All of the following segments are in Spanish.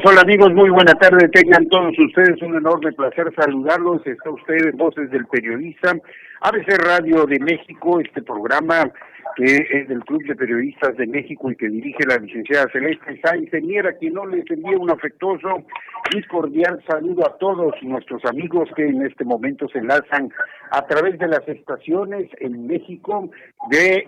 Hola amigos, muy buena tarde, tengan todos ustedes un enorme placer saludarlos. Está usted en Voces del Periodista, ABC Radio de México, este programa que es del Club de Periodistas de México y que dirige la licenciada Celeste Sáenz Mier, a quien no les envía un afectuoso y cordial saludo a todos nuestros amigos que en este momento se enlazan a través de las estaciones en México de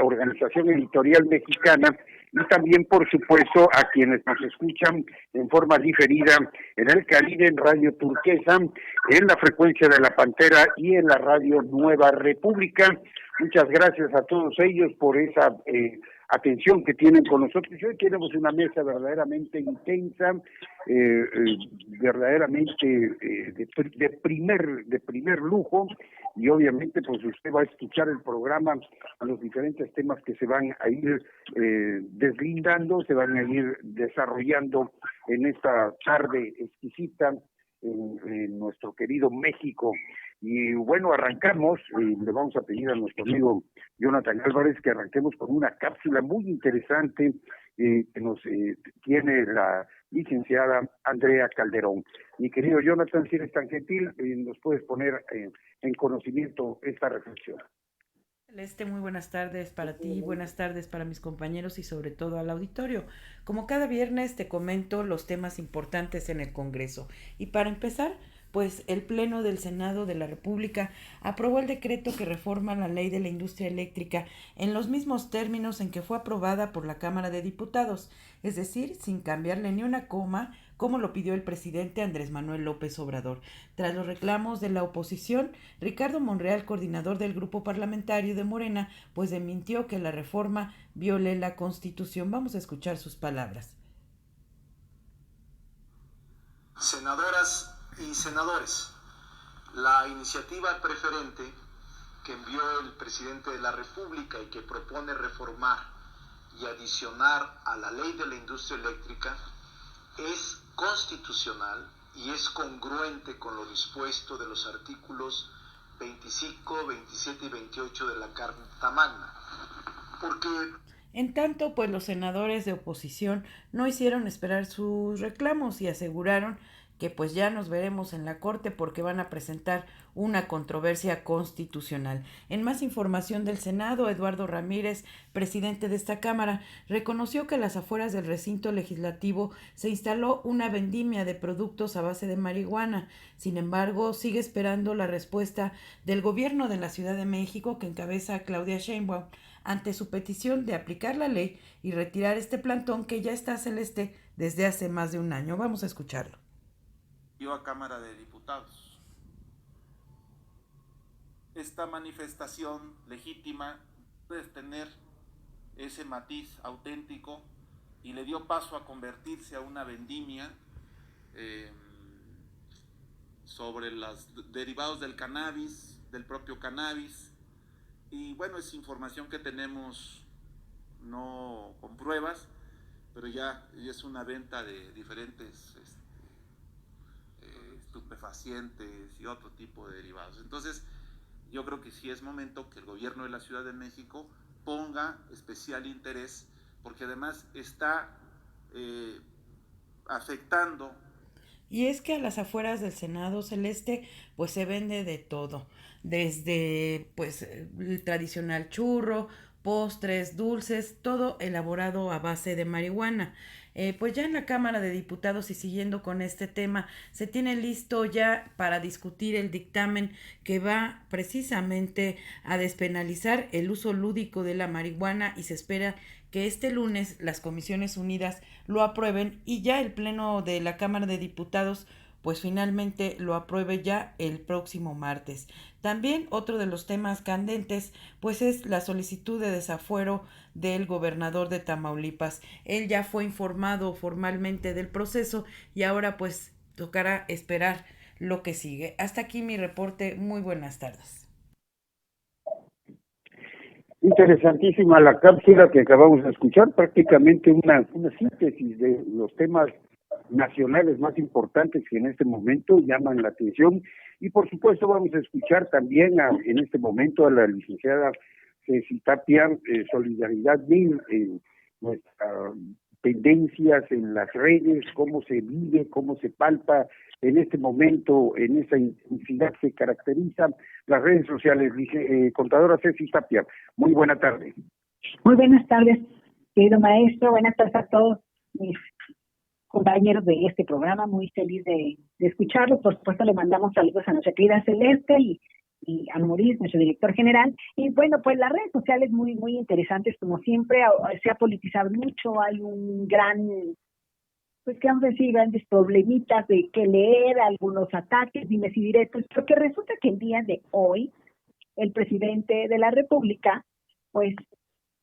Organización Editorial Mexicana, y también, por supuesto, a quienes nos escuchan en forma diferida en el Caribe, en Radio Turquesa, en la frecuencia de La Pantera y en la Radio Nueva República. Muchas gracias a todos ellos por esa atención que tienen con nosotros. Hoy tenemos una mesa verdaderamente intensa, verdaderamente de primer lujo, y obviamente pues usted va a escuchar el programa, los diferentes temas que se van a ir deslindando, se van a ir desarrollando en esta tarde exquisita en nuestro querido México. Y bueno, arrancamos, le vamos a pedir a nuestro amigo Jonathan Álvarez que arranquemos con una cápsula muy interesante que nos tiene la licenciada Andrea Calderón. Mi querido Jonathan, si eres tan gentil, nos puedes poner en conocimiento esta reflexión. Celeste, muy buenas tardes para ti, buenas tardes para mis compañeros y sobre todo al auditorio. Como cada viernes te comento los temas importantes en el Congreso. Y para empezar, pues el Pleno del Senado de la República aprobó el decreto que reforma la ley de la industria eléctrica en los mismos términos en que fue aprobada por la Cámara de Diputados, es decir, sin cambiarle ni una coma, como lo pidió el presidente Andrés Manuel López Obrador. Tras los reclamos de la oposición, Ricardo Monreal, coordinador del grupo parlamentario de Morena, pues desmintió que la reforma viole la Constitución. Vamos a escuchar sus palabras. Senadoras y senadores, la iniciativa preferente que envió el presidente de la República y que propone reformar y adicionar a la ley de la industria eléctrica es constitucional y es congruente con lo dispuesto de los artículos 25, 27 y 28 de la Carta Magna. Porque en tanto, pues los senadores de oposición no hicieron esperar sus reclamos y aseguraron que pues ya nos veremos en la Corte porque van a presentar una controversia constitucional. En más información del Senado, Eduardo Ramírez, presidente de esta Cámara, reconoció que a las afueras del recinto legislativo se instaló una vendimia de productos a base de marihuana. Sin embargo, sigue esperando la respuesta del gobierno de la Ciudad de México, que encabeza Claudia Sheinbaum, ante su petición de aplicar la ley y retirar este plantón que ya está Celeste desde hace más de un año. Vamos a escucharlo. A Cámara de Diputados. Esta manifestación legítima puede tener ese matiz auténtico y le dio paso a convertirse a una vendimia sobre los derivados del cannabis, del propio cannabis. Y bueno, es información que tenemos no con pruebas, pero ya es una venta de diferentes estupefacientes y otro tipo de derivados. Entonces, yo creo que sí es momento que el gobierno de la Ciudad de México ponga especial interés, porque además está afectando. Y es que a las afueras del Senado, Celeste, pues se vende de todo, desde pues el tradicional churro, postres, dulces, todo elaborado a base de marihuana. Pues ya en la Cámara de Diputados y siguiendo con este tema, se tiene listo ya para discutir el dictamen que va precisamente a despenalizar el uso lúdico de la marihuana y se espera que este lunes las Comisiones Unidas lo aprueben y ya el Pleno de la Cámara de Diputados pues finalmente lo apruebe ya el próximo martes. También otro de los temas candentes pues es la solicitud de desafuero del gobernador de Tamaulipas. Él ya fue informado formalmente del proceso y ahora pues tocará esperar lo que sigue. Hasta aquí mi reporte. Muy buenas tardes. Interesantísima la cápsula que acabamos de escuchar, prácticamente una síntesis de los temas nacionales más importantes que en este momento llaman la atención. Y por supuesto vamos a escuchar también en este momento a la licenciada Ceci Tapia, Solidaridad 1000, nuestras tendencias en las redes, cómo se vive, cómo se palpa en este momento, en esa intensidad que caracteriza las redes sociales. Contadora Ceci Tapia, muy buena tarde. Muy buenas tardes, querido maestro, buenas tardes a todos mis compañeros de este programa, muy feliz de escucharlos. Por supuesto, le mandamos saludos a nuestra querida Celeste y a Maurice, nuestro director general. Y bueno, pues las redes sociales muy interesantes, como siempre, se ha politizado mucho, hay un gran, pues qué vamos a decir, grandes problemitas de que leer, algunos ataques, dimes y directos, porque resulta que el día de hoy, el presidente de la República, pues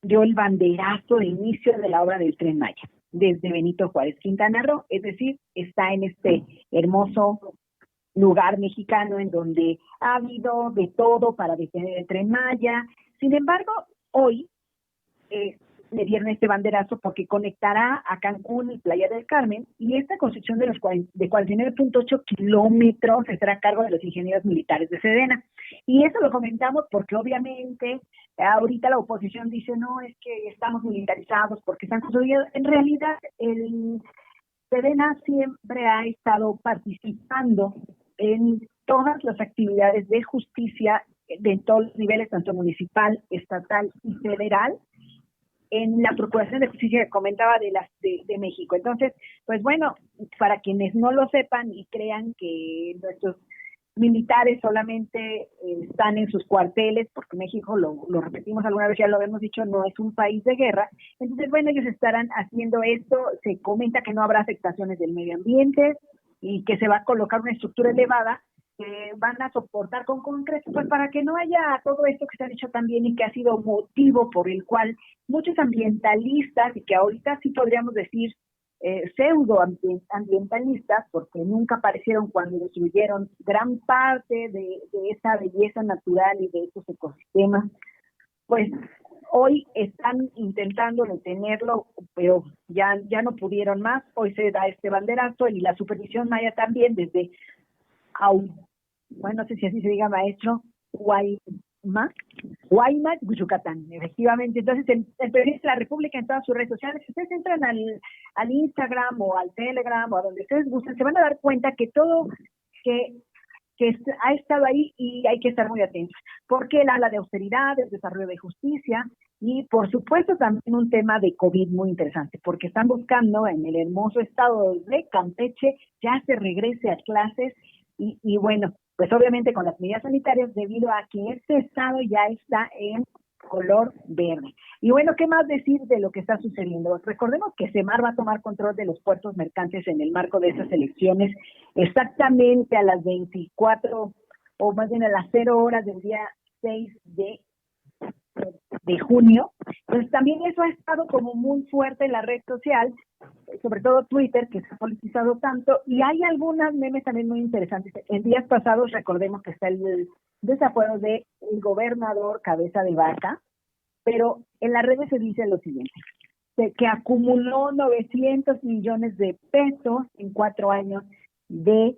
dio el banderazo de inicio de la obra del Tren Maya, desde Benito Juárez, Quintana Roo, es decir, está en este hermoso lugar mexicano en donde ha habido de todo para detener el Tren Maya. Sin embargo, hoy le dieron este banderazo porque conectará a Cancún y Playa del Carmen, y esta construcción de 49.8 kilómetros estará a cargo de los ingenieros militares de Sedena. Y eso lo comentamos porque obviamente ahorita la oposición dice, no, es que estamos militarizados porque están construyendo. En realidad, el Sedena siempre ha estado participando en todas las actividades de justicia de todos los niveles, tanto municipal, estatal y federal, en la Procuración de Justicia que comentaba de México. Entonces, pues bueno, para quienes no lo sepan y crean que nuestros militares solamente están en sus cuarteles, porque México, lo repetimos alguna vez, ya lo hemos dicho, no es un país de guerra. Entonces, bueno, ellos estarán haciendo esto. Se comenta que no habrá afectaciones del medio ambiente y que se va a colocar una estructura elevada que van a soportar con concreto, pues para que no haya todo esto que se ha dicho también y que ha sido motivo por el cual muchos ambientalistas, y que ahorita sí podríamos decir pseudo-ambientalistas, porque nunca aparecieron cuando destruyeron gran parte de esa belleza natural y de esos ecosistemas, pues hoy están intentando detenerlo, pero ya no pudieron más. Hoy se da este banderazo y la supervisión maya también desde no sé si así se diga, maestro, Guaymas, Yucatán, efectivamente. Entonces, el presidente de la República en todas sus redes sociales, si ustedes entran al Instagram o al Telegram o a donde ustedes gusten, se van a dar cuenta que todo que ha estado ahí, y hay que estar muy atentos, porque él habla de austeridad, de desarrollo de justicia y, por supuesto, también un tema de COVID muy interesante, porque están buscando en el hermoso estado de Campeche ya se regrese a clases y bueno, pues obviamente con las medidas sanitarias, debido a que este estado ya está en color verde. Y bueno, ¿qué más decir de lo que está sucediendo? Recordemos que Semar va a tomar control de los puertos mercantes en el marco de esas elecciones, exactamente a las 24, o más bien a las 0 horas del día 6 de junio. Entonces también eso ha estado como muy fuerte en la red social, sobre todo Twitter, que se ha politizado tanto, y hay algunas memes también muy interesantes. En días pasados recordemos que está el desafuero del gobernador Cabeza de Vaca, pero en las redes se dice lo siguiente, que acumuló 900 millones de pesos en 4 años de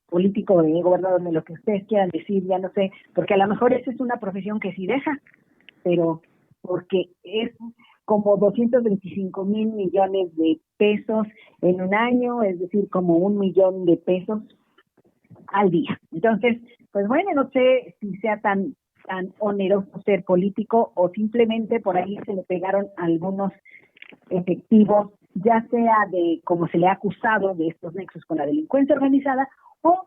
político, de gobernador, de lo que ustedes quieran decir, ya no sé, porque a lo mejor esa es una profesión que sí deja, pero porque es como 225 mil millones de pesos en un año, es decir, como 1 millón de pesos al día. Entonces, pues bueno, no sé si sea tan oneroso ser político o simplemente por ahí se le pegaron algunos efectivos, ya sea de como se le ha acusado de estos nexos con la delincuencia organizada, o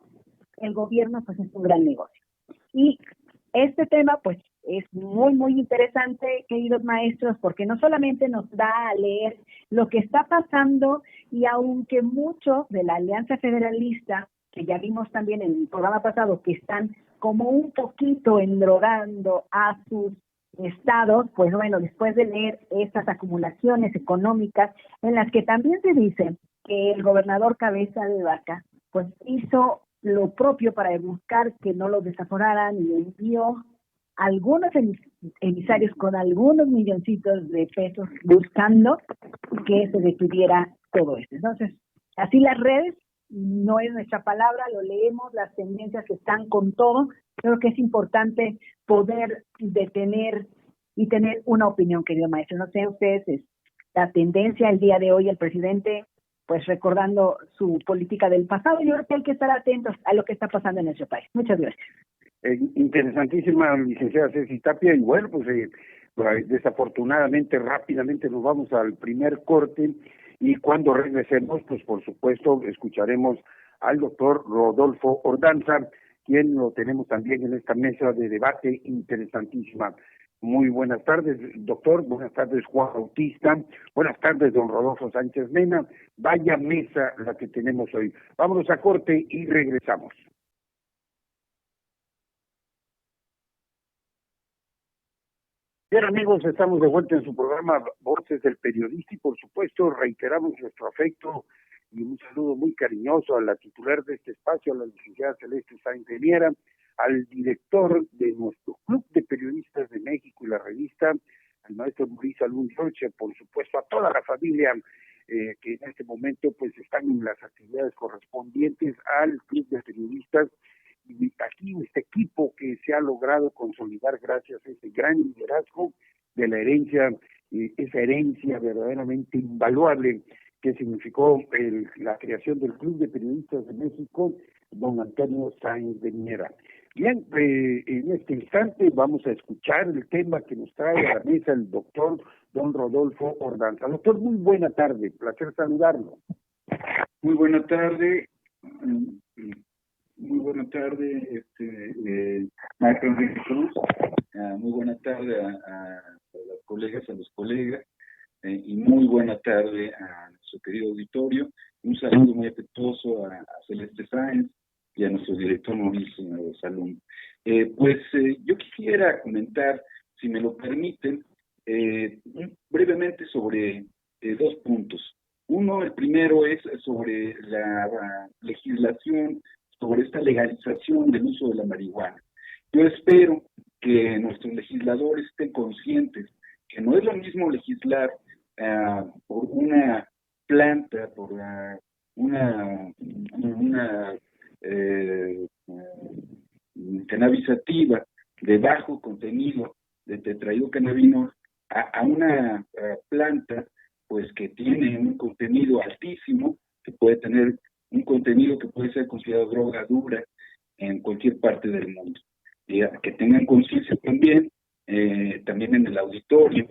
el gobierno pues es un gran negocio. Y este tema pues es muy interesante, queridos maestros, porque no solamente nos da a leer lo que está pasando, y aunque muchos de la Alianza Federalista, que ya vimos también en el programa pasado, que están como un poquito endrogando a sus estados, pues bueno, después de leer estas acumulaciones económicas, en las que también se dice que el gobernador Cabeza de Vaca pues hizo lo propio para buscar que no lo desaforaran, y envió algunos emisarios con algunos milloncitos de pesos buscando que se detuviera todo esto. Entonces, así las redes no es nuestra palabra, lo leemos, las tendencias están con todo. Creo que es importante poder detener y tener una opinión, querido maestro. No sé ustedes, la tendencia el día de hoy, el presidente, pues recordando su política del pasado. Yo creo que hay que estar atentos a lo que está pasando en nuestro país. Muchas gracias. Interesantísima, licenciada Ceci Tapia, y bueno, pues desafortunadamente rápidamente nos vamos al primer corte, y cuando regresemos, pues por supuesto escucharemos al doctor Rodolfo Ordanza, quien lo tenemos también en esta mesa de debate interesantísima. Muy buenas tardes, doctor. Buenas tardes, Juan Bautista. Buenas tardes, don Rodolfo Sánchez Mena. Vaya mesa la que tenemos hoy. Vámonos a corte y regresamos. Bien, amigos, estamos de vuelta en su programa Voces del Periodista, y por supuesto reiteramos nuestro afecto y un saludo muy cariñoso a la titular de este espacio, a la licenciada Celeste Sáenz de Miera, al director de nuestro Club de Periodistas de México y la revista, al maestro Mauricio Alun Roche, por supuesto a toda la familia que en este momento pues están en las actividades correspondientes al Club de Periodistas, y aquí este equipo que se ha logrado consolidar gracias a ese gran liderazgo de la herencia, esa herencia verdaderamente invaluable que significó la creación del Club de Periodistas de México, don Antonio Sáenz de Miera. Bien, en este instante vamos a escuchar el tema que nos trae a la mesa el doctor don Rodolfo Ordanza. Doctor, muy buena tarde, placer saludarlo. Muy buena tarde, maestro Enrique Cruz. Muy buena tarde a las colegas, a los colegas, y muy buena tarde a nuestro querido auditorio. Un saludo muy afectuoso a Celeste Sáenz y a nuestro director Mauricio Alun. Yo quisiera comentar, si me lo permiten, brevemente sobre dos puntos. Uno, el primero es sobre la legislación, sobre esta legalización del uso de la marihuana. Yo espero que nuestros legisladores estén conscientes que no es lo mismo legislar por una planta, por una cannabis sativa de bajo contenido de tetrahidrocannabinol a una planta pues que tiene un contenido altísimo, que puede tener un contenido que puede ser considerado droga dura en cualquier parte del mundo. Que tengan conciencia también en el auditorio.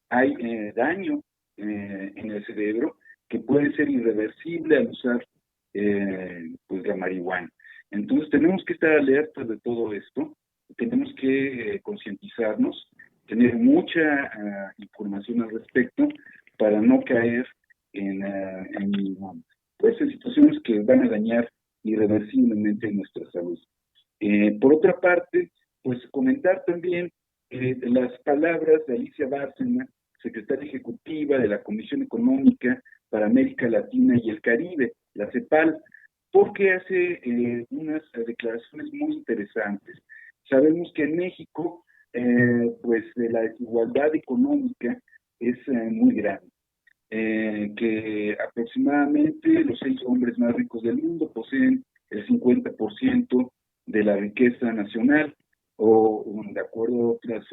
Hay daño en el cerebro que puede ser irreversible al usar la marihuana. Entonces tenemos que estar alertas de todo esto, tenemos que concientizarnos, tener mucha información al respecto para no caer en situaciones que van a dañar irreversiblemente nuestra salud. Por otra parte, pues comentar también las palabras de Alicia Bárcena, secretaria ejecutiva de la Comisión Económica para América Latina y el Caribe, la CEPAL, porque hace unas declaraciones muy interesantes. Sabemos que en México, la desigualdad económica es muy grande, que aproximadamente los 6 hombres más ricos del mundo poseen el 50% de la riqueza nacional, o de acuerdo a otras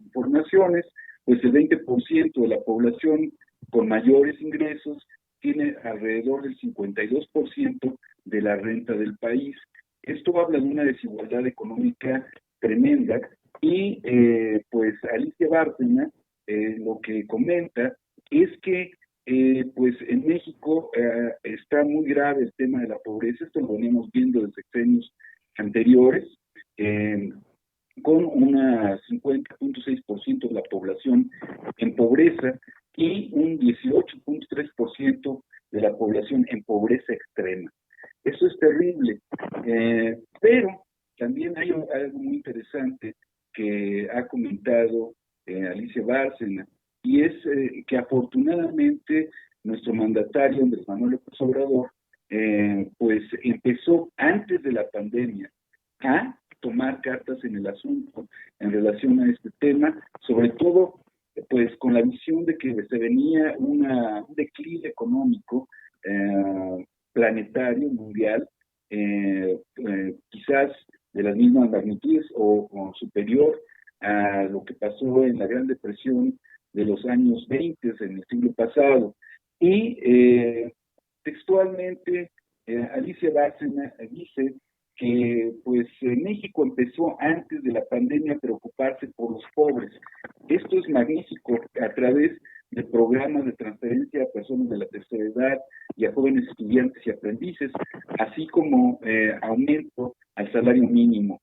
informaciones, pues el 20% de la población con mayores ingresos tiene alrededor del 52% de la renta del país. Esto habla de una desigualdad económica tremenda y Alicia Bárcena lo que comenta es que en México está muy grave el tema de la pobreza. Esto lo venimos viendo desde sexenios anteriores, con una 50.6% de la población en pobreza y un 18.3% de la población en pobreza extrema. Eso es terrible, pero también hay algo muy interesante que ha comentado Alicia Bárcena, y es que afortunadamente nuestro mandatario Andrés Manuel López Obrador, pues empezó antes de la pandemia a tomar cartas en el asunto en relación a este tema, sobre todo pues con la visión de que se venía un declive económico planetario, mundial, quizás de las mismas magnitudes o superior a lo que pasó en la Gran Depresión de los años 20 en el siglo pasado. Y textualmente Alicia Bárcena dice que pues México empezó antes de la pandemia a preocuparse por los pobres. Esto es magnífico a través de programas de transferencia a personas de la tercera edad y a jóvenes estudiantes y aprendices, así como aumento al salario mínimo.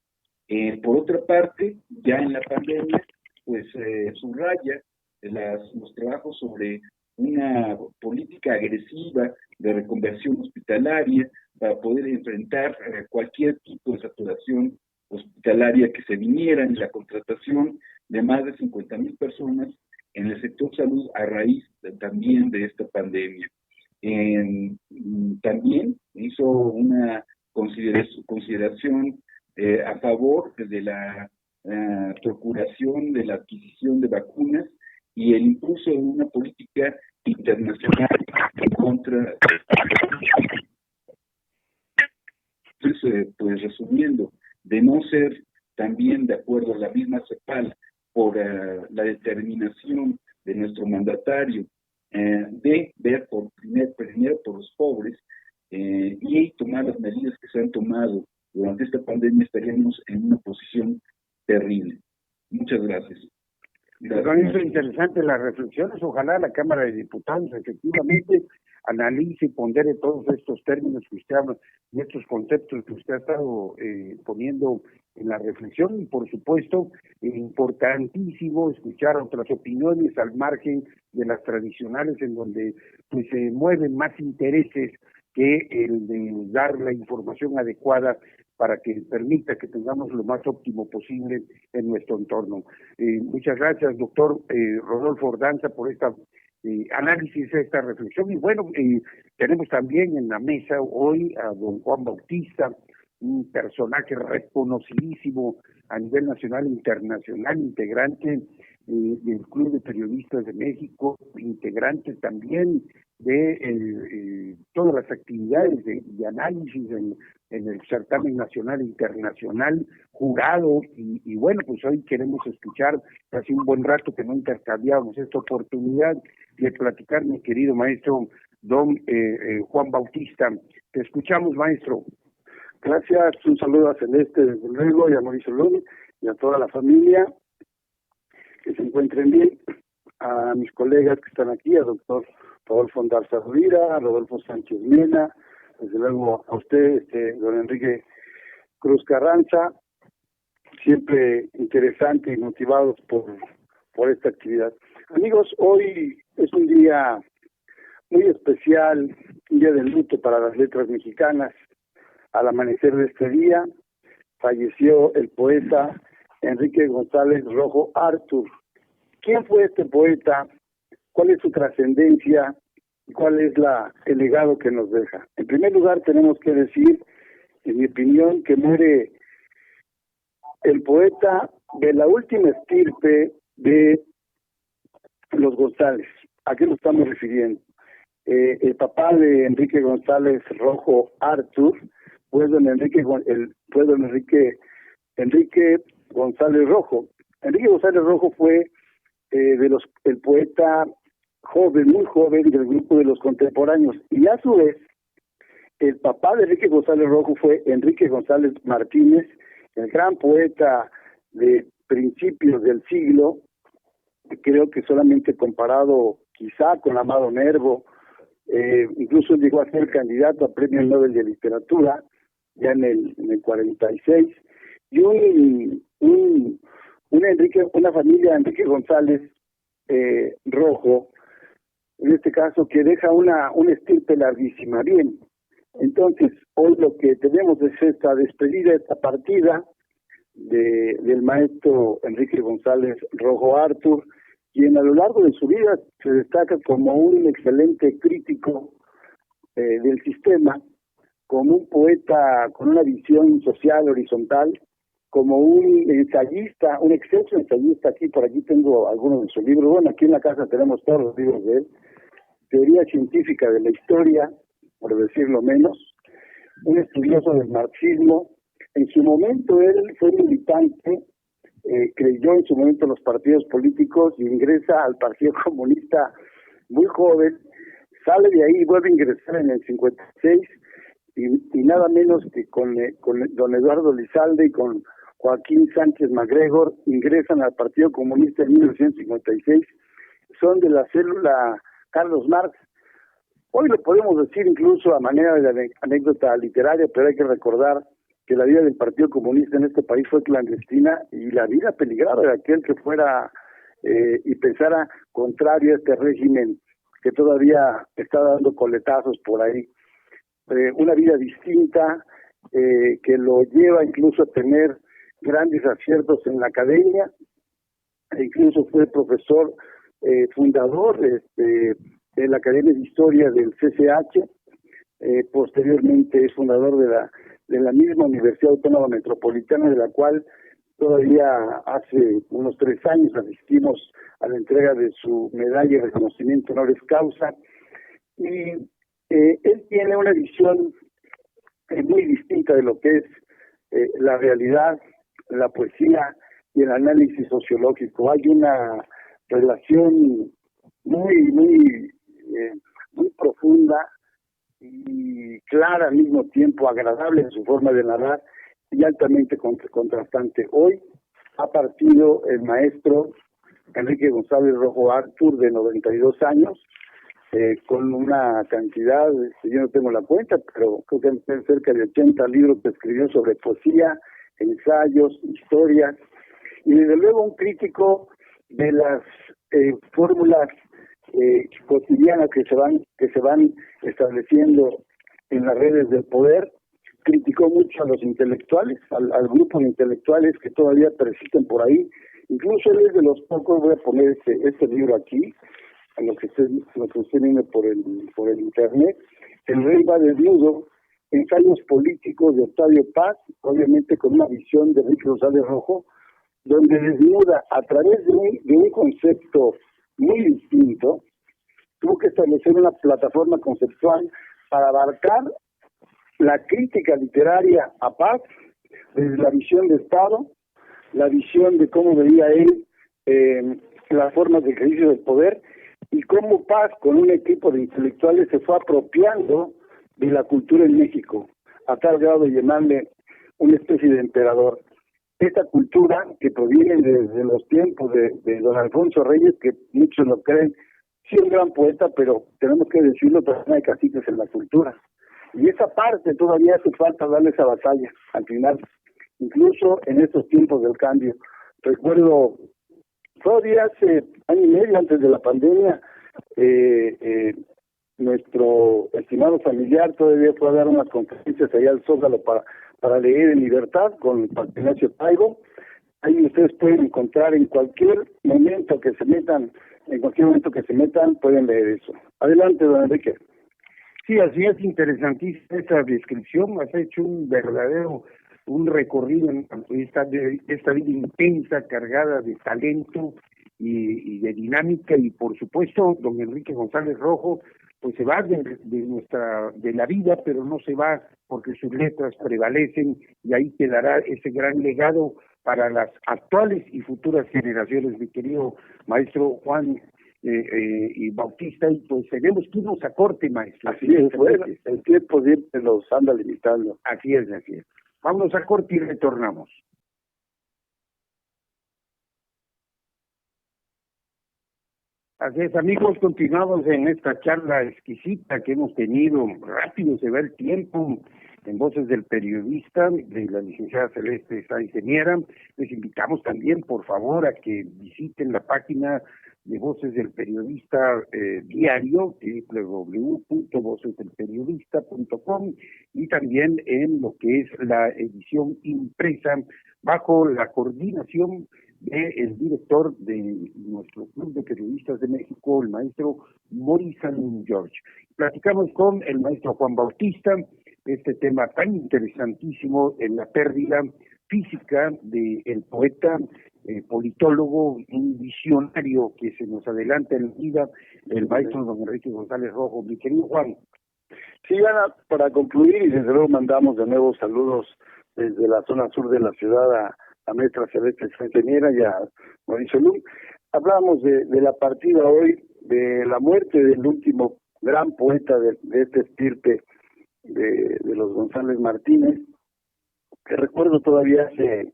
Por otra parte, ya en la pandemia, pues subraya los trabajos sobre una política agresiva de reconversión hospitalaria para poder enfrentar cualquier tipo de saturación hospitalaria que se viniera, en la contratación de más de 50,000 personas en el sector salud a raíz también de esta pandemia. También hizo una consideración a favor de la procuración de la adquisición de vacunas y el impulso de una política internacional en contra. Entonces, pues resumiendo, de no ser también de acuerdo a la misma CEPAL por la determinación de nuestro mandatario de ver primero por los pobres y tomar las medidas que se han tomado durante esta pandemia, estaríamos en una posición terrible. Muchas gracias. Es interesante las reflexiones. Ojalá la Cámara de Diputados efectivamente analice y pondere todos estos términos que usted habla y estos conceptos que usted ha estado poniendo en la reflexión, y por supuesto importantísimo escuchar otras opiniones al margen de las tradicionales, en donde pues se mueven más intereses que el de dar la información adecuada para que permita que tengamos lo más óptimo posible en nuestro entorno. Muchas gracias, doctor Rodolfo Ordanza, por esta análisis, esta reflexión. Y bueno, tenemos también en la mesa hoy a don Juan Bautista, un personaje reconocidísimo a nivel nacional e internacional, integrante del Club de Periodistas de México, integrante también de todas las actividades de análisis en el certamen nacional e internacional, jurado, y bueno, pues hoy queremos escuchar, hace un buen rato que no intercambiábamos esta oportunidad de platicar, mi querido maestro don Juan Bautista. Te escuchamos, maestro. Gracias, un saludo a Celeste, desde luego, y a Mauricio Lund, y a toda la familia, que se encuentren bien, a mis colegas que están aquí, al doctor Rodolfo Ondarza Rovira, a Rodolfo Sánchez Mena, desde luego a usted, don Enrique Cruz Carranza, siempre interesante y motivados por esta actividad. Amigos, hoy es un día muy especial, un día de luto para las letras mexicanas. Al amanecer de este día falleció el poeta Enrique González Rojo Artur. ¿Quién fue este poeta? ¿Cuál es su trascendencia? ¿Cuál es el legado que nos deja? En primer lugar, tenemos que decir, en mi opinión, que muere el poeta de la última estirpe de los González. ¿A qué nos estamos refiriendo? El papá de Enrique González Rojo Artur fue don Enrique González Rojo. Enrique González Rojo fue el poeta joven, muy joven, del grupo de los contemporáneos, y a su vez el papá de Enrique González Rojo fue Enrique González Martínez, el gran poeta de principios del siglo, creo que solamente comparado quizá con Amado Nervo, incluso llegó a ser candidato a Premio Nobel de Literatura ya en el 46, y una familia de Enrique González Rojo, en este caso, que deja una estirpe larguísima. Bien, entonces hoy lo que tenemos es esta despedida, esta partida del maestro Enrique González Rojo Artur, quien a lo largo de su vida se destaca como un excelente crítico del sistema, como un poeta con una visión social horizontal, como un ensayista, un excelso ensayista. Por aquí tengo algunos de sus libros. Bueno, aquí en la casa tenemos todos los libros de él. Teoría científica de la historia, por decirlo menos, un estudioso del marxismo. En su momento él fue militante, creyó en su momento en los partidos políticos y ingresa al Partido Comunista muy joven, sale de ahí y vuelve a ingresar en el 56 y nada menos que con don Eduardo Lizalde y con Joaquín Sánchez MacGregor ingresan al Partido Comunista en 1956, son de la célula Carlos Marx. Hoy lo podemos decir incluso a manera de anécdota literaria, pero hay que recordar que la vida del Partido Comunista en este país fue clandestina y la vida peligraba de aquel que fuera y pensara contrario a este régimen que todavía está dando coletazos por ahí. Una vida distinta que lo lleva incluso a tener grandes aciertos en la academia, e incluso fue profesor fundador de la Academia de Historia del CCH, posteriormente es fundador de la misma Universidad Autónoma Metropolitana, de la cual todavía hace unos 3 años asistimos a la entrega de su medalla de reconocimiento honoris causa, y él tiene una visión muy distinta de lo que es la realidad, la poesía y el análisis sociológico. Hay una relación muy profunda y clara al mismo tiempo, agradable en su forma de narrar y altamente contrastante. Hoy ha partido el maestro Enrique González Rojo Artur, de 92 años, con una cantidad, yo no tengo la cuenta, pero creo que hay cerca de 80 libros que escribió sobre poesía, ensayos, historias, y desde luego un crítico de las fórmulas cotidianas que se van estableciendo en las redes del poder. Criticó mucho a los intelectuales, al grupo de intelectuales que todavía persisten por ahí. Incluso él es de los pocos, voy a poner este libro aquí, a los que estén viendo por el internet, El Rey va desnudo, ensayos políticos de Octavio Paz, obviamente con una visión de Enrique González Rojo, donde desnuda a través de un concepto muy distinto, tuvo que establecer una plataforma conceptual para abarcar la crítica literaria a Paz, desde la visión de Estado, la visión de cómo veía él las formas de ejercicio del poder, y cómo Paz, con un equipo de intelectuales, se fue apropiando de la cultura en México, a tal grado de llamarle una especie de emperador. Esta cultura que proviene desde los tiempos de don Alfonso Reyes, que muchos lo creen, sí, un gran poeta, pero tenemos que decirlo, también hay caciques en la cultura. Y esa parte todavía hace falta darle esa batalla al final, incluso en estos tiempos del cambio. Recuerdo, todavía hace año y medio antes de la pandemia, nuestro estimado familiar todavía fue a dar unas conferencias allá al Zócalo para leer en libertad con Ignacio Taibo. Ahí ustedes pueden encontrar en cualquier momento que se metan, pueden leer eso. Adelante, don Enrique. Sí, así es, interesantísima esta descripción. Has hecho un recorrido en esta vida intensa, cargada de talento y de dinámica, y por supuesto, don Enrique González Rojo, pues se va de la vida, pero no se va porque sus letras prevalecen, y ahí quedará ese gran legado para las actuales y futuras generaciones, mi querido maestro Juan y Bautista. Y pues tenemos que irnos a corte, maestro. Así es, bueno, el tiempo siempre los anda limitando. Así es. Vámonos a corte y retornamos. Así es, amigos, continuamos en esta charla exquisita que hemos tenido. Rápido se va el tiempo. En Voces del Periodista, de la licenciada Celeste Sáenz Miera. Les invitamos también, por favor, a que visiten la página de Voces del Periodista diario, www.vocesdelperiodista.com, y también en lo que es la edición impresa, bajo la coordinación del director de nuestro Club de Periodistas de México, el maestro Maurice George. Platicamos con el maestro Juan Bautista este tema tan interesantísimo en la pérdida física del poeta, politólogo, un visionario que se nos adelanta en la vida, el maestro don Enrique González Rojo. Mi querido Juan. Sí, Ana, para concluir, y desde luego mandamos de nuevo saludos desde la zona sur de la ciudad a maestra Celeste Centeniera y a Mauricio Lum. Hablábamos de la partida hoy, de la muerte del último gran poeta de este estirpe de los González Martínez, que recuerdo todavía hace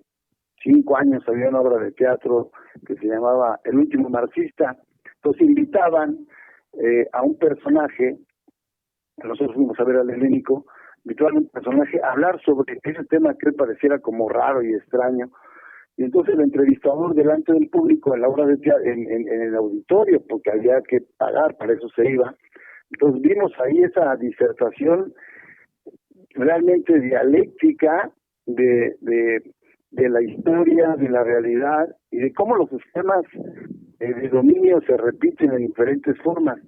5 años había una obra de teatro que se llamaba El último marxista. Entonces invitaban a un personaje, nosotros fuimos a ver al Helénico, invitaban a un personaje a hablar sobre ese tema que él pareciera como raro y extraño. Y entonces el entrevistador delante del público en la obra de teatro, en el auditorio, porque había que pagar, para eso se iba. Entonces vimos ahí esa disertación realmente dialéctica de la historia, de la realidad y de cómo los esquemas de dominio se repiten en diferentes formas.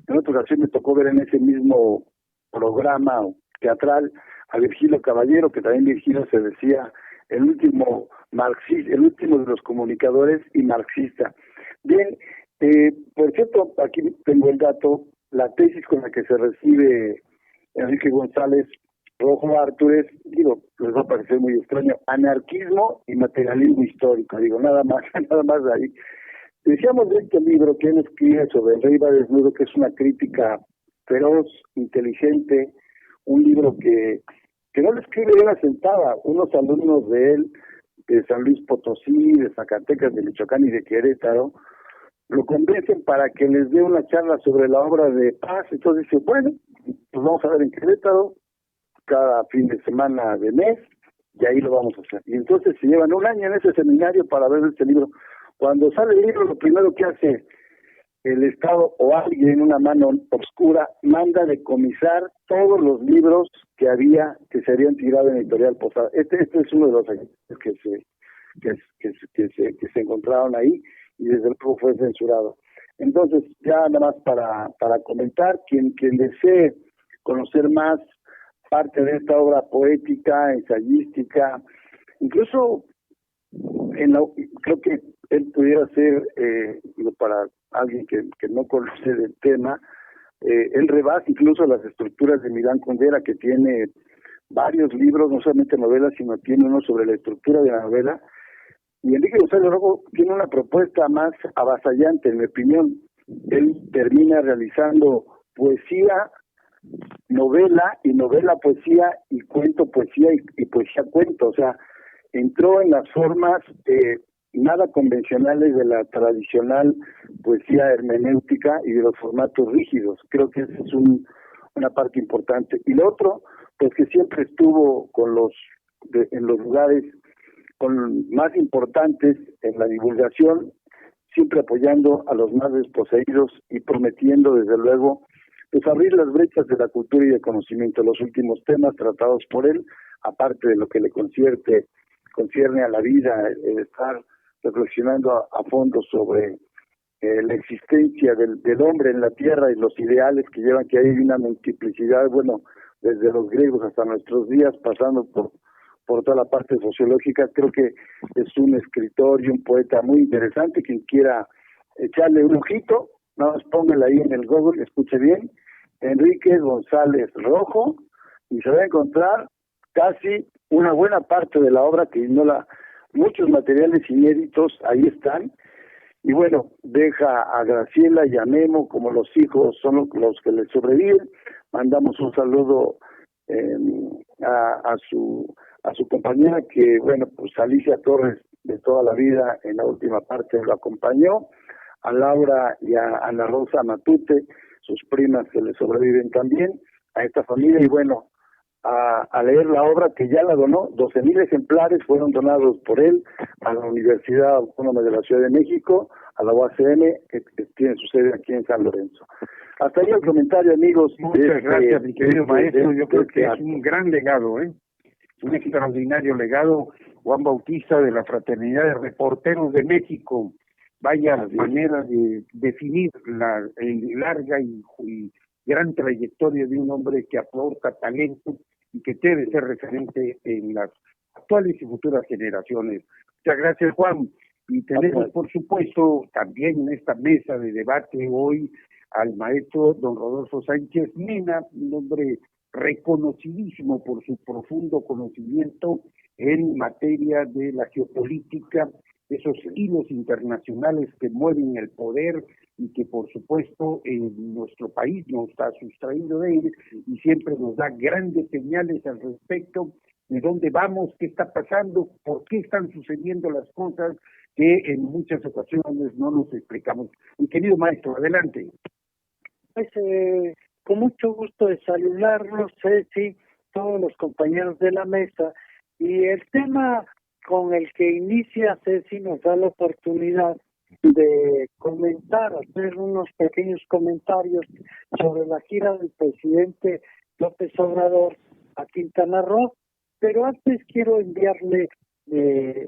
En otra ocasión me tocó ver en ese mismo programa teatral a Virgilio Caballero, que también Virgilio se decía el último marxista, el último de los comunicadores y marxista. Bien, por cierto, aquí tengo el dato, la tesis con la que se recibe Enrique González Rojo Artúrez, digo, les va a parecer muy extraño, anarquismo y materialismo histórico, digo, nada más ahí. Decíamos de este libro que él escribe sobre el rey va desnudo, que es una crítica feroz, inteligente, un libro que no lo escribe él asentada. Unos alumnos de él, de San Luis Potosí, de Zacatecas, de Michoacán y de Querétaro, lo convencen para que les dé una charla sobre la obra de Paz. Entonces dice, bueno, pues vamos a ver en Querétaro, cada fin de semana de mes, y ahí lo vamos a hacer. Y entonces se llevan 1 año en ese seminario para ver este libro. Cuando sale el libro, lo primero que hace el Estado o alguien en una mano oscura manda decomisar todos los libros que se habían tirado en Editorial Posada. Este es uno de los que se encontraron ahí y desde luego fue censurado. Entonces, ya nada más para comentar, quien desee conocer más parte de esta obra poética, ensayística, incluso creo que él pudiera ser, para alguien que no conoce del tema, él rebasa incluso las estructuras de Milán Kundera, que tiene varios libros, no solamente novelas, sino tiene uno sobre la estructura de la novela. Y Enrique González Rojo tiene una propuesta más avasallante, en mi opinión. Él termina realizando poesía, novela poesía y cuento poesía y poesía cuento. O sea, entró en las formas nada convencionales de la tradicional poesía hermenéutica y de los formatos rígidos. Creo que esa es una parte importante. Y lo otro, pues que siempre estuvo en los lugares más importantes en la divulgación, siempre apoyando a los más desposeídos y prometiendo, desde luego, pues abrir las brechas de la cultura y del conocimiento. Los últimos temas tratados por él, aparte de lo que le concierne a la vida, el estar reflexionando a fondo sobre la existencia del hombre en la tierra y los ideales que llevan, que hay una multiplicidad, bueno, desde los griegos hasta nuestros días, pasando por toda la parte sociológica. Creo que es un escritor y un poeta muy interesante. Quien quiera echarle un ojito, nada más póngale ahí en el Google, escuche bien, Enrique González Rojo, y se va a encontrar casi una buena parte de la obra, que muchos materiales inéditos ahí están. Y bueno, deja a Graciela y a Memo como los hijos, son los que le sobreviven. Mandamos un saludo a su compañera, que bueno, pues Alicia Torres, de toda la vida, en la última parte lo acompañó, a Laura y a Ana Rosa Matute, sus primas que le sobreviven también, a esta familia. Y bueno, a leer la obra, que ya la donó. 12,000 ejemplares fueron donados por él a la Universidad Autónoma de la Ciudad de México, a la UACM, que tiene su sede aquí en San Lorenzo. Hasta ahí el comentario, amigos. Muchas gracias, mi querido maestro. Yo creo que es un gran legado, un extraordinario legado, Juan Bautista de la Fraternidad de Reporteros de México. Vaya manera de definir la larga y gran trayectoria de un hombre que aporta talento y que debe ser referente en las actuales y futuras generaciones. Muchas gracias, Juan. Y tenemos, por supuesto, también en esta mesa de debate hoy al maestro don Rodolfo Sánchez Mena, un hombre reconocidísimo por su profundo conocimiento en materia de la geopolítica, esos hilos internacionales que mueven el poder y que por supuesto en nuestro país no está sustraído de él y siempre nos da grandes señales al respecto de dónde vamos, qué está pasando, por qué están sucediendo las cosas que en muchas ocasiones no nos explicamos. Mi querido maestro, adelante. Pues con mucho gusto de saludarlos, Ceci, todos los compañeros de la mesa, y el tema con el que inicia Ceci nos da la oportunidad de comentar, hacer unos pequeños comentarios sobre la gira del presidente López Obrador a Quintana Roo, pero antes quiero enviarle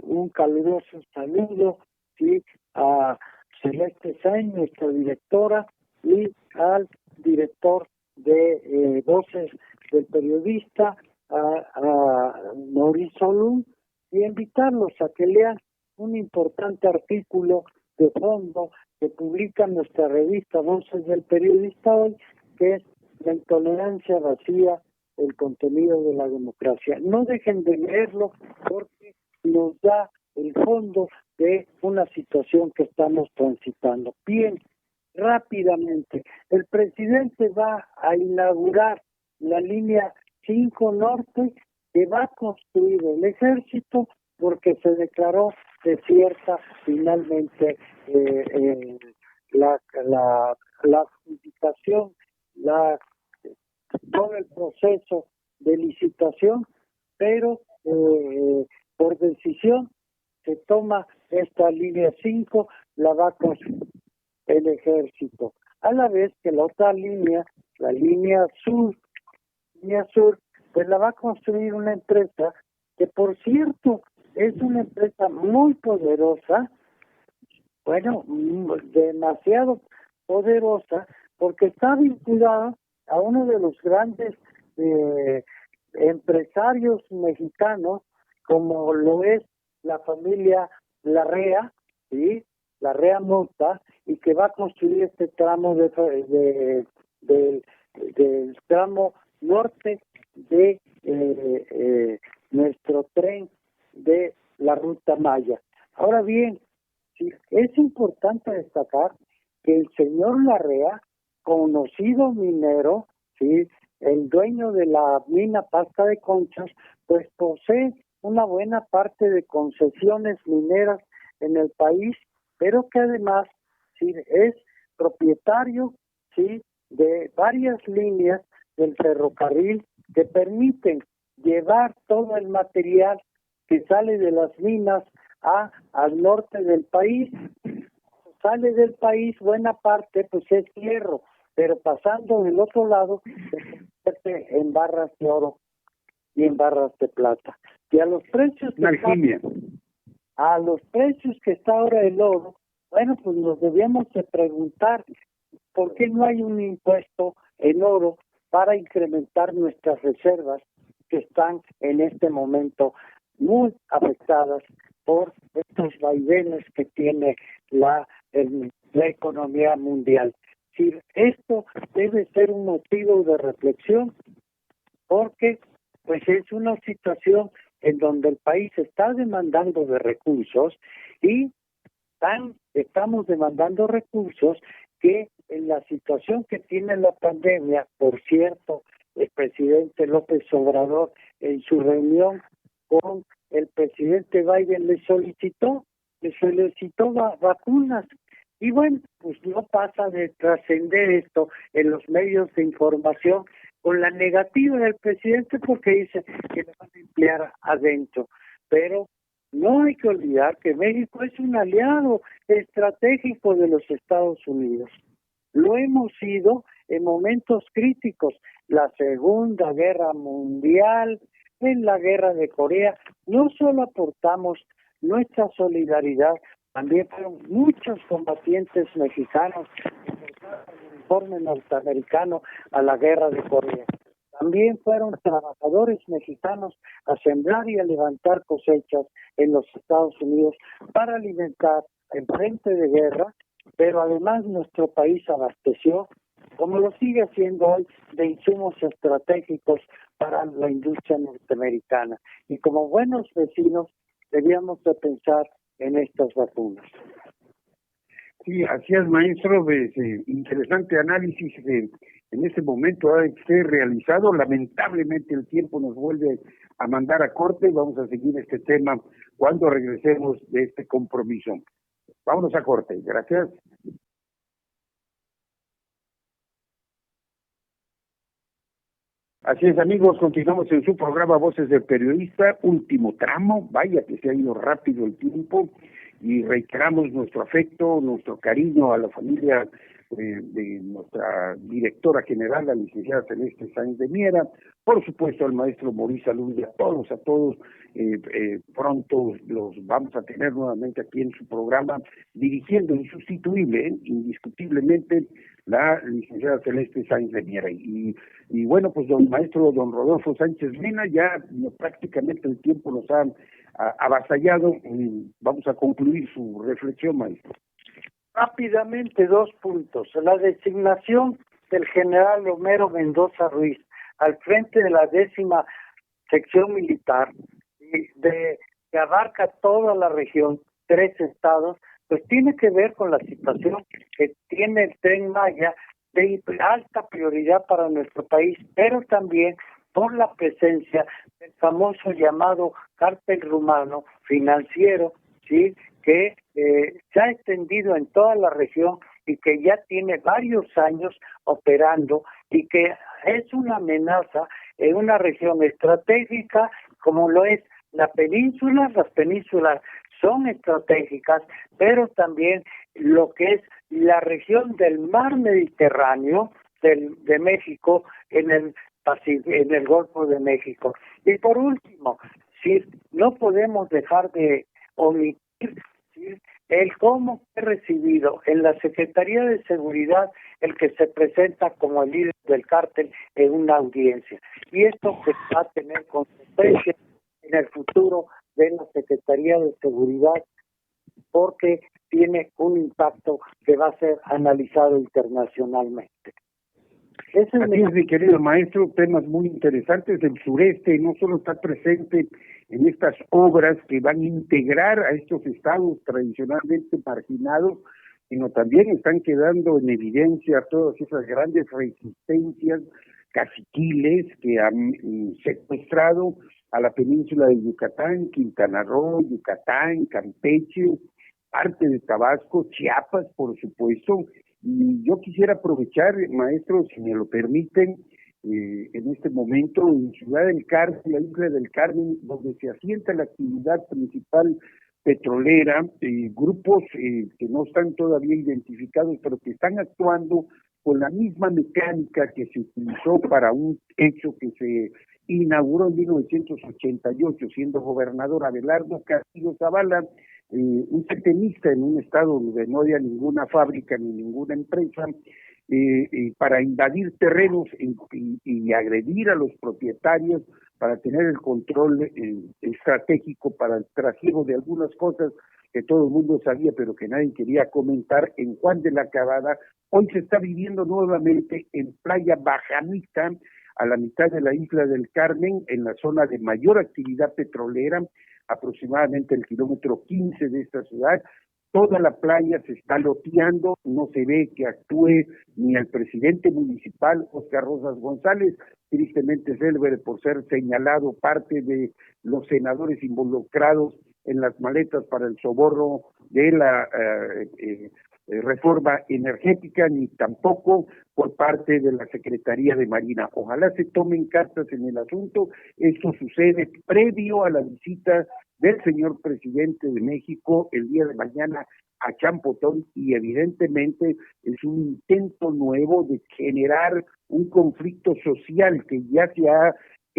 un caluroso saludo, ¿sí?, a Celeste Sainz, nuestra directora, y al director de Voces del Periodista, a Mauricio Lund, y invitarlos a que lean un importante artículo de fondo que publica nuestra revista Voces del Periodista hoy, que es La intolerancia vacía, el contenido de la democracia. No dejen de leerlo porque nos da el fondo de una situación que estamos transitando. Bien, rápidamente, el presidente va a inaugurar la línea 5 Norte que va a construir el ejército porque se declaró desierta finalmente la adjudicación, todo el proceso de licitación, pero por decisión se toma esta línea 5, la va a construir el ejército, a la vez que la otra línea, la línea sur, pues la va a construir una empresa que, por cierto, es una empresa muy poderosa, bueno, demasiado poderosa, porque está vinculada a uno de los grandes empresarios mexicanos, como lo es la familia Larrea, ¿sí?, Larrea Mota, y que va a construir este tramo del tramo norte de nuestro tren de la Ruta Maya. Ahora bien, sí, es importante destacar que el señor Larrea, conocido minero, sí, el dueño de la mina Pasca de Conchas, pues posee una buena parte de concesiones mineras en el país, pero que además sí es propietario, sí, de varias líneas del ferrocarril que permiten llevar todo el material que sale de las minas al norte del país. Sale del país, buena parte pues es hierro, pero pasando del otro lado se convierte en barras de oro y en barras de plata. Y a los precios que está ahora el oro, bueno, pues nos debemos de preguntar por qué no hay un impuesto en oro para incrementar nuestras reservas que están en este momento muy afectadas por estos vaivenes que tiene la economía mundial. Sí, esto debe ser un motivo de reflexión porque pues es una situación en donde el país está demandando de recursos y estamos demandando recursos que en la situación que tiene la pandemia, por cierto, el presidente López Obrador en su reunión con el presidente Biden le solicitó vacunas. Y bueno, pues no pasa de trascender esto en los medios de información con la negativa del presidente porque dice que le van a emplear adentro. Pero no hay que olvidar que México es un aliado estratégico de los Estados Unidos. Lo hemos sido en momentos críticos, la Segunda Guerra Mundial, en la guerra de Corea, no solo aportamos nuestra solidaridad, también fueron muchos combatientes mexicanos que portaron el uniforme norteamericano a la guerra de Corea. También fueron trabajadores mexicanos a sembrar y a levantar cosechas en los Estados Unidos para alimentar el frente de guerra, pero además nuestro país abasteció, como lo sigue haciendo hoy, de insumos estratégicos para la industria norteamericana. Y como buenos vecinos, debíamos de pensar en estas vacunas. Sí, así es, maestro, interesante análisis en este momento ha ser realizado. Lamentablemente el tiempo nos vuelve a mandar a corte. Vamos a seguir este tema cuando regresemos de este compromiso. Vámonos a corte. Gracias. Así es, amigos, continuamos en su programa Voces del Periodista, último tramo. Vaya que se ha ido rápido el tiempo y reiteramos nuestro afecto, nuestro cariño a la familia de nuestra directora general, la licenciada Celeste Sáenz de Miera, por supuesto al maestro Maurice Salud y a todos, pronto los vamos a tener nuevamente aquí en su programa, dirigiendo insustituible, indiscutiblemente, la licenciada Celeste Sáenz de Miera. Y bueno, pues don Rodolfo Sánchez Mena, ya prácticamente el tiempo nos ha avasallado, vamos a concluir su reflexión, maestro. Rápidamente, 2 puntos. La designación del general Homero Mendoza Ruiz al frente de la 10ª sección militar, que abarca toda la región, 3 estados, pues tiene que ver con la situación que tiene el Tren Maya de alta prioridad para nuestro país, pero también por la presencia del famoso llamado cártel rumano financiero, ¿sí?, que se ha extendido en toda la región y que ya tiene varios años operando y que es una amenaza en una región estratégica como lo es la península. Las penínsulas son estratégicas, pero también lo que es la región del mar Mediterráneo de México en el Golfo de México. Y por último, si no podemos dejar de omitir el cómo he recibido en la Secretaría de Seguridad el que se presenta como el líder del cártel en una audiencia. Y esto pues, va a tener consecuencias en el futuro de la Secretaría de Seguridad porque tiene un impacto que va a ser analizado internacionalmente. Así es, mi querido maestro, temas muy interesantes. El sureste no solo está presente en estas obras que van a integrar a estos estados tradicionalmente marginados, sino también están quedando en evidencia todas esas grandes resistencias caciquiles que han secuestrado a la península de Yucatán, Quintana Roo, Yucatán, Campeche, parte de Tabasco, Chiapas, por supuesto. Y yo quisiera aprovechar, maestro, si me lo permiten, en este momento en Ciudad del Carmen, la isla del Carmen, donde se asienta la actividad principal petrolera, grupos que no están todavía identificados, pero que están actuando con la misma mecánica que se utilizó para un hecho que se inauguró en 1988, siendo gobernador Abelardo Castillo Zavala, un setenista en un estado donde no había ninguna fábrica ni ninguna empresa, para invadir terrenos y agredir a los propietarios para tener el control estratégico para el trasiego de algunas cosas que todo el mundo sabía pero que nadie quería comentar en Juan de la Cabada. Hoy se está viviendo nuevamente en Playa Bajamita, a la mitad de la isla del Carmen, en la zona de mayor actividad petrolera, aproximadamente el kilómetro 15 de esta ciudad. Toda la playa se está loteando, no se ve que actúe ni el presidente municipal, Óscar Rosas González, tristemente célebre por ser señalado parte de los senadores involucrados en las maletas para el soborno de la reforma energética, ni tampoco por parte de la Secretaría de Marina. Ojalá se tomen cartas en el asunto. Esto sucede previo a la visita del señor presidente de México el día de mañana a Champotón, y evidentemente es un intento nuevo de generar un conflicto social que ya se ha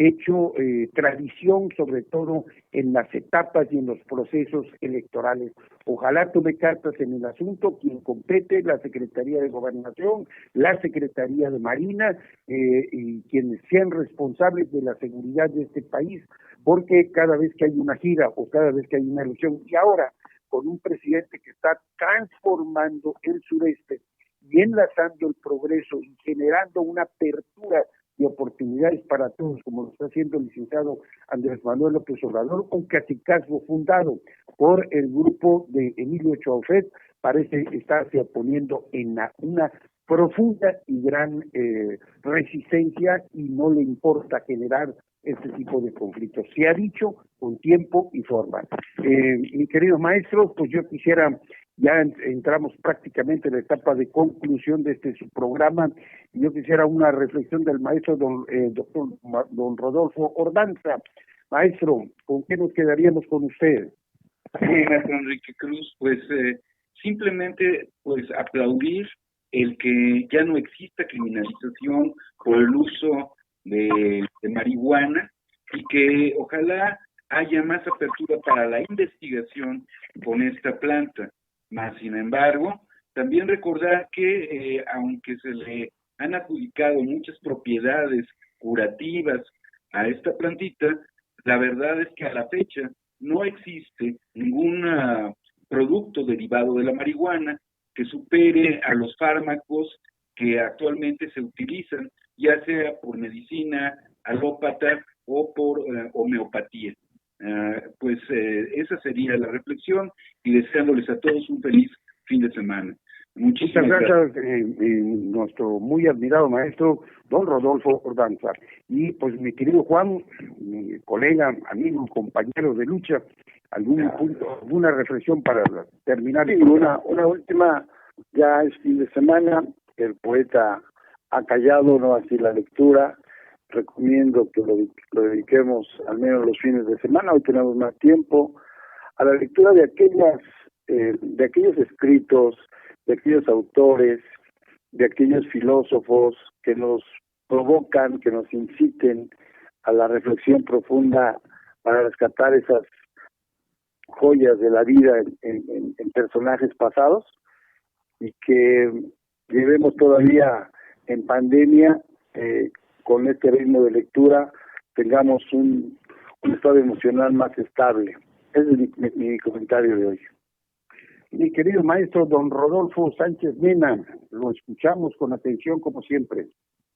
hecho tradición, sobre todo en las etapas y en los procesos electorales. Ojalá tome cartas en el asunto quien compete, la Secretaría de Gobernación, la Secretaría de Marina y quienes sean responsables de la seguridad de este país, porque cada vez que hay una gira o cada vez que hay una elección, y ahora con un presidente que está transformando el sureste y enlazando el progreso y generando una apertura de oportunidades para todos, como lo está haciendo el licenciado Andrés Manuel López Obrador, un cacicazgo fundado por el grupo de Emilio Chaufet, parece estarse poniendo en una profunda y gran resistencia y no le importa generar este tipo de conflictos. Se ha dicho con tiempo y forma. Mi querido maestro, pues yo quisiera, ya entramos prácticamente en la etapa de conclusión de su programa, y yo quisiera una reflexión del maestro don Rodolfo Ordanza. Maestro, ¿con qué nos quedaríamos con usted? Maestro Enrique Cruz, pues simplemente pues aplaudir el que ya no exista criminalización por el uso de marihuana y que ojalá haya más apertura para la investigación con esta planta. Más sin embargo, también recordar que aunque se le han adjudicado muchas propiedades curativas a esta plantita, la verdad es que a la fecha no existe ningún producto derivado de la marihuana que supere a los fármacos que actualmente se utilizan, ya sea por medicina alópata o por homeopatía. Esa sería la reflexión y deseándoles a todos un feliz fin de semana. Muchas gracias, nuestro muy admirado maestro, don Rodolfo Ordanza. Y pues mi querido Juan, mi colega, amigo, compañero de lucha, alguna reflexión para terminar. Sí, una última, ya es fin de semana, el poeta ha callado, no así la lectura. Recomiendo que lo dediquemos al menos los fines de semana, hoy tenemos más tiempo, a la lectura de aquellos escritos, de aquellos autores, de aquellos filósofos que nos provocan, que nos inciten a la reflexión profunda para rescatar esas joyas de la vida en personajes pasados, y que llevemos todavía en pandemia con este ritmo de lectura, tengamos un estado emocional más estable. Ese es mi comentario de hoy. Mi querido maestro don Rodolfo Sánchez Mena, lo escuchamos con atención como siempre.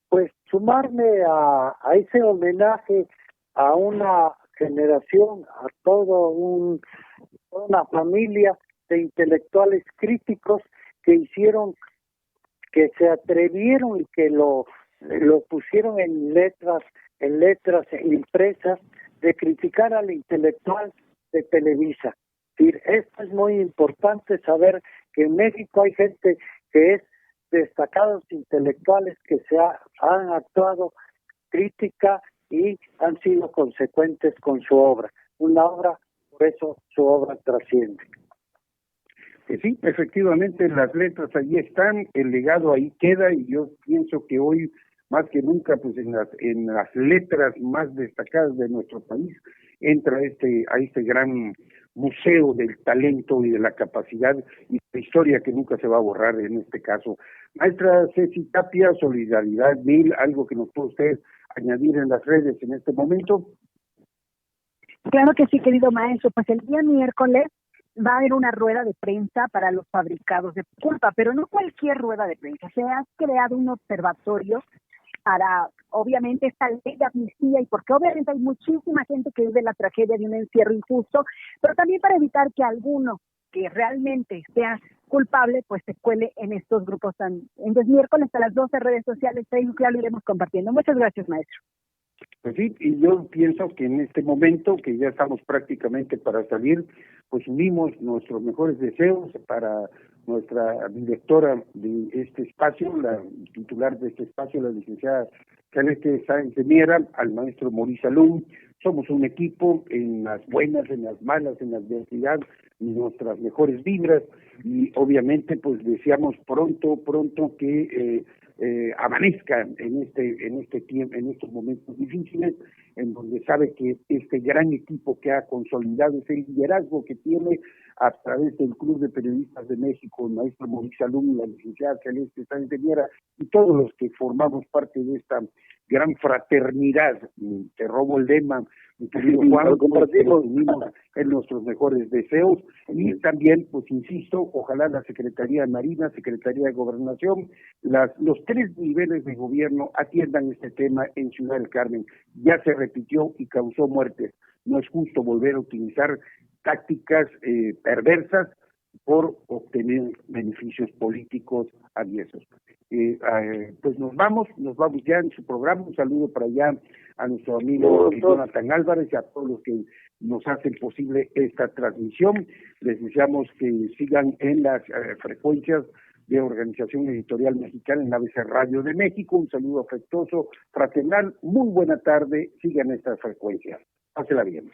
Pues sumarme a ese homenaje a una generación, a toda una familia de intelectuales críticos que hicieron, que se atrevieron y que lo pusieron en letras impresas, de criticar al intelectual de Televisa. Es decir, esto es muy importante saber que en México hay gente que es destacados intelectuales que han actuado crítica y han sido consecuentes con su obra. Una obra, por eso su obra trasciende. Sí, efectivamente las letras ahí están, el legado ahí queda, y yo pienso que hoy más que nunca pues en las letras más destacadas de nuestro país entra a este gran museo del talento y de la capacidad y la historia que nunca se va a borrar en este caso. Maestra Ceci Tapia, solidaridad mil, algo que nos puede usted añadir en las redes en este momento. Claro que sí, querido maestro, pues el día miércoles va a haber una rueda de prensa para los fabricados de culpa, pero no cualquier rueda de prensa. Se ha creado un observatorio para, obviamente, esta ley de amnistía, y porque obviamente hay muchísima gente que vive la tragedia de un encierro injusto, pero también para evitar que alguno que realmente sea culpable, pues se cuele en estos grupos Entonces, miércoles a las 12 redes sociales, Facebook, ya lo iremos compartiendo. Muchas gracias, maestro. Pues sí, y yo pienso que en este momento, que ya estamos prácticamente para salir, pues unimos nuestros mejores deseos para nuestra directora de este espacio, la titular de este espacio, la licenciada Celeste Sáenz de Miera, al maestro Maurice Alum. Somos un equipo en las buenas, en las malas, en la adversidad, nuestras mejores vibras, y obviamente pues deseamos pronto que amanezca en este tiempo, en estos momentos difíciles, en donde sabe que este gran equipo que ha consolidado ese liderazgo que tiene a través del Club de Periodistas de México, el maestro Mauricio Alum, la licenciada Celeste Sáenz Miera, y todos los que formamos parte de esta gran fraternidad. Te robo el lema, mi querido Juan, lo compartimos en nuestros mejores deseos, y también, pues insisto, ojalá la Secretaría de Marina, Secretaría de Gobernación, los 3 niveles de gobierno atiendan este tema en Ciudad del Carmen. Ya se repitió y causó muertes. No es justo volver a utilizar tácticas perversas por obtener beneficios políticos aviesos. Pues nos vamos ya en su programa. Un saludo para allá a nuestro amigo Jonathan Álvarez y a todos los que nos hacen posible esta transmisión. Les deseamos que sigan en las frecuencias de Organización Editorial Mexicana en ABC Radio de México. Un saludo afectuoso, fraternal, muy buena tarde, sigan estas frecuencias. Pásela bien.